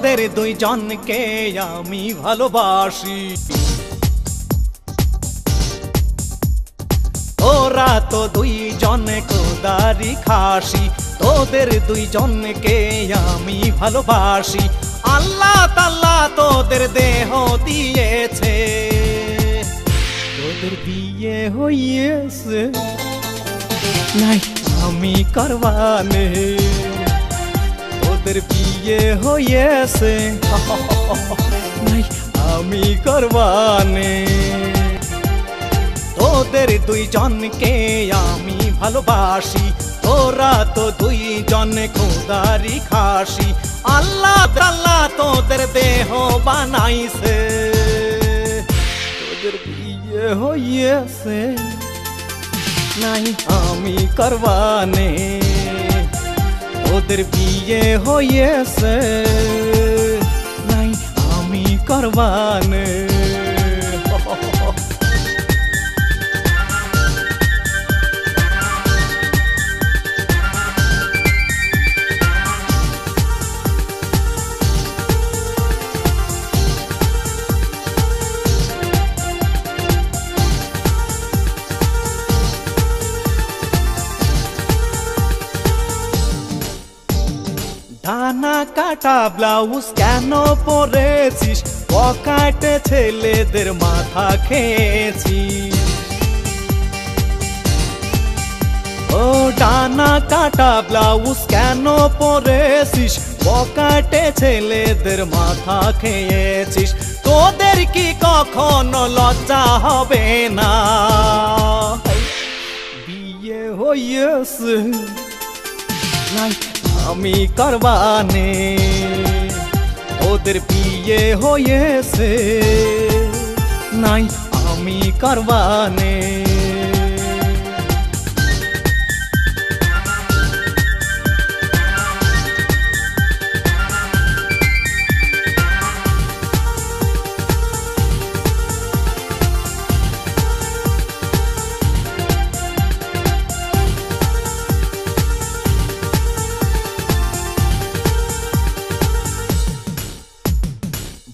তোদের দুইজনকে আমি ভালোবাসি। তোরা তো দুইজনে খোদারি খাসি, তোদের দুইজনকে আমি ভালোবাসি। আল্লাহ তাআলা তোদের দেহ দিয়েছে, তোদের বিয়ে হইয়েছে নাই আমি করবানে, তোদের বিয়ে হইয়েছে নাই আমি করবানে। তোদের দুইজনকে আমি ভালোবাসি, তোরা তো দুইজন খোদারি খাসি। আল্লাহ তাআলা তোদের দেহ বানাইছে, তোদের বিয়ে হইয়েছে নাই আমি করবানে, তোদের বিয়ে হইয়েছে নাই আমি করবানে। ডানা কাটা ব্লাউজ কেন পরেছিস, পকেটে ছেলেদের মাথা খেয়েছিস। ও ডানা কাটা ব্লাউজ কেন পরেছিস, পকেটে ছেলেদের মাথা খেয়েছিস। তোদের কি কখনো লজ্জা হবে না, বিয়ে হইয়েছে নাই আমি করবানে, তোদের বিয়ে হয়েছে নাই আমি করবানে।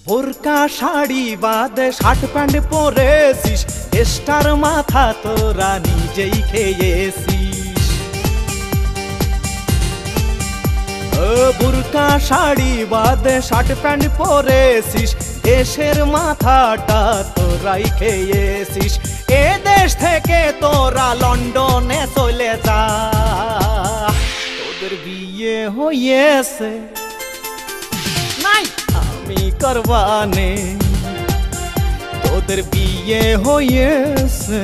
বোরকা শাড়ি বাদে শার্ট প্যান্ট পরেছিস, স্টার মাথা তোরা নিজেই খেয়েছিস। বোরকা শাড়ি বাদে শার্ট প্যান্ট পরেছিস, দেশের মাথাটা তোরাই খেয়েছিস। এ দেশ থেকে তোরা লন্ডনে চলে যা, তোদের বিয়ে হয়েছে নাই আমি করবানে, তোদের বিয়ে হয়েছে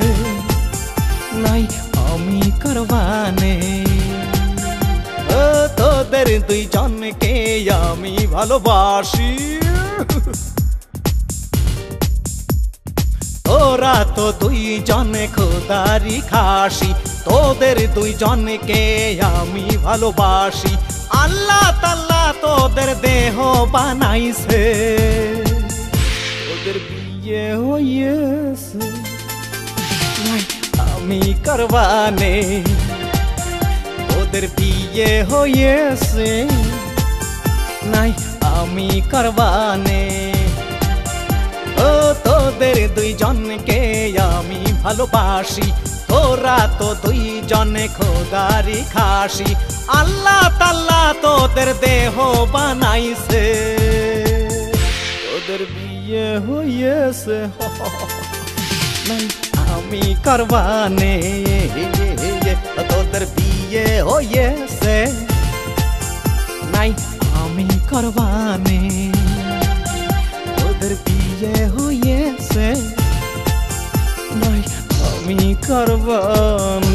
নাই আমি করবানে। ও তোদের দুইজনকে আমি ভালোবাসি, তোরা তো দুইজনে খোদারি খাসি, তোদের দুইজনকে আমি ভালোবাসি। আল্লাহ তাআলা তোদের দেহ বানাইছে, তোদের বিয়ে হইয়েছে নাই আমি করবানে, তোদের বিয়ে হইয়েছে নাই আমি করবানে। ও তোদের দুইজনকে আমি ভালোবাসি, তোরা তো দুইজনে খোদারি খাসি। আল্লাহ তাআলা তোদের দেহ বানাইছে, তোদের বিয়ে হইয়েছে নাই আমি করবানে, তোদের বিয়ে হইয়েছে নাই আমি করবানে, তোদের বিয়ে হইয়েছে নাই আমি করবানে।